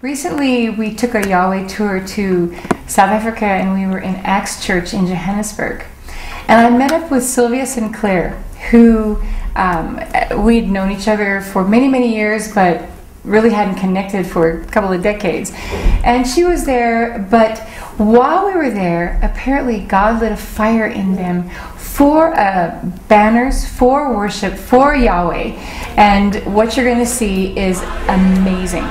Recently, we took a Yahweh tour to South Africa, and we were in Acts Church in Johannesburg. And I met up with Sylvia Sinclair, who we'd known each other for many, many years, but really hadn't connected for a couple of decades. And she was there, but while we were there, apparently God lit a fire in them for banners, for worship, for Yahweh. And what you're going to see is amazing.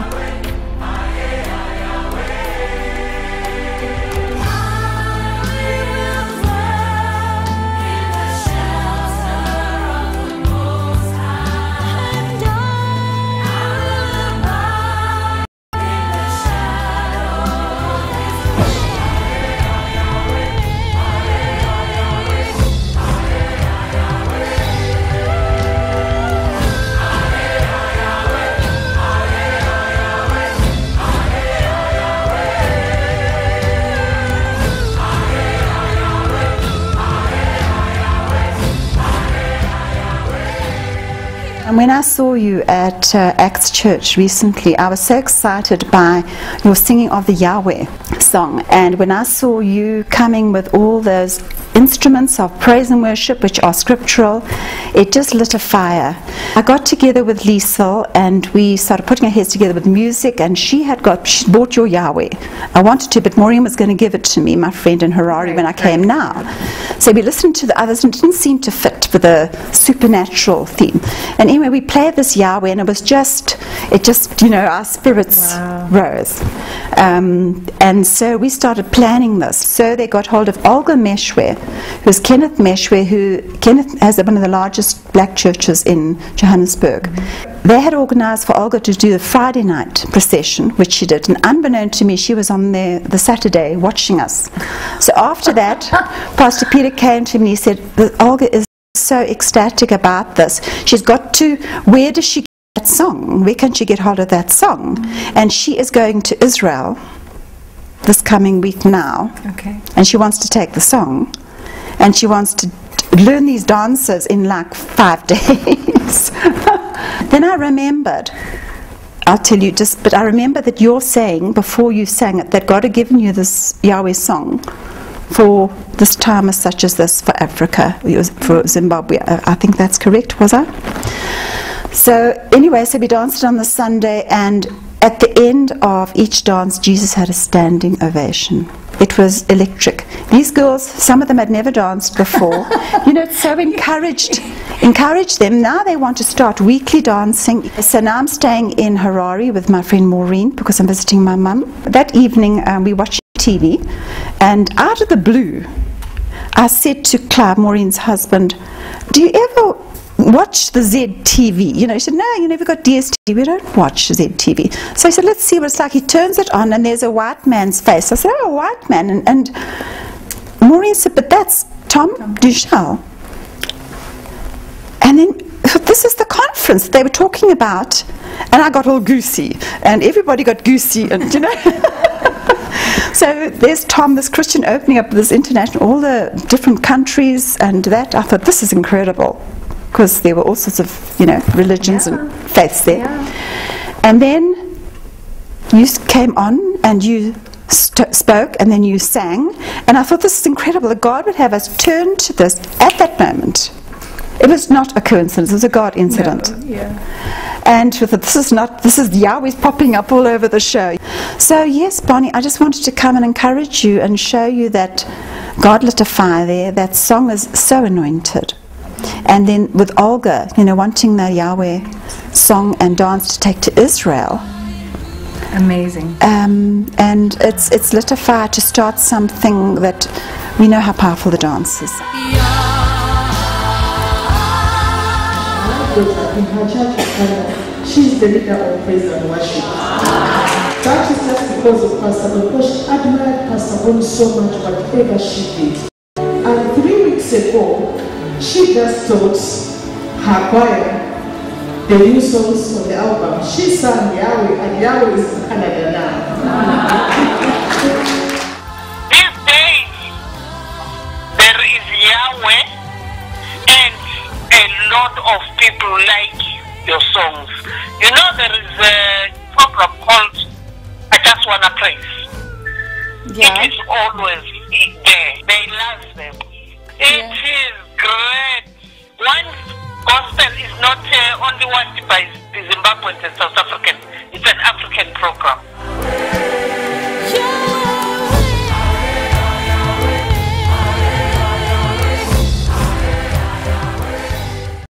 And when I saw you at Acts Church recently, I was so excited by your singing of the Yahweh song. And when I saw you coming with all those instruments of praise and worship, which are scriptural, it just lit a fire. I got together with Liesel and we started putting our heads together with music, and she bought your Yahweh. I wanted to, but Maureen was going to give it to me, my friend in Harare, when I came now. So we listened to the others, and it didn't seem to fit with the supernatural theme. And anyway, we played this Yahweh, and it just, you know, our spirits rose. And so we started planning this. So they got hold of Olga Meshwe, who's Kenneth Meshwe, Kenneth has one of the largest black churches in Johannesburg. They had organized for Olga to do the Friday night procession, which she did, and unbeknown to me, she was on there the Saturday watching us. So after that, Pastor Peter came to me and he said, Olga is so ecstatic about this. She's got to, where does she get that song? Where can she get hold of that song? And she is going to Israel this coming week now. Okay. And she wants to take the song, and she wants to learn these dances in like 5 days. Then I remembered, I'll tell you just, but I remember that you're saying, before you sang it, that God had given you this Yahweh song for this time as such as this, for Africa, for Zimbabwe. I think that's correct, was I? So anyway, so we danced on the Sunday, and at the end of each dance, Jesus had a standing ovation. It was electric. These girls, some of them had never danced before. You know, it's so encouraged them. Now they want to start weekly dancing. So now I'm staying in Harare with my friend Maureen because I'm visiting my mum. That evening we watched TV, and out of the blue, I said to Clive, Maureen's husband, do you ever watch the ZTV? You know, he said, no, you never got DSTV, we don't watch ZTV. So I said, let's see what it's like. He turns it on and there's a white man's face. I said, oh, a white man. And Maureen said, but that's Tom Deuschle. And then, this is the conference they were talking about, and I got all goosey, and everybody got goosey, and you know. So there's Tom, this Christian, opening up this international, all the different countries, and that, I thought, this is incredible, because there were all sorts of, you know, religions and faiths there. Yeah. And then you came on and you spoke, and then you sang, and I thought, this is incredible that God would have us turn to this at that moment. It was not a coincidence, it was a God incident. No, yeah. And we thought, this is Yahweh's popping up all over the show. So yes, Bonnie, I just wanted to come and encourage you and show you that God lit a fire there. That song is so anointed. And then with Olga, you know, wanting the Yahweh song and dance to take to Israel. Amazing. And it's lit a fire to start something that we know how powerful the dance is. In her church of Canada, she's the leader of praise and worship. That is just because of Pastor Boni, because she admired Pastor Boni so much, whatever she did. And 3 weeks ago, she just taught her choir the new songs on the album. She sang Yahweh, and Yahweh is in Canada now. These days, there is Yahweh, and a lot of people like your songs. You know, there is a program called wanna praise. Yeah. It is always there. They love them. It is great. One gospel is not only watched by the Zimbabweans and South Africans. It's an African program.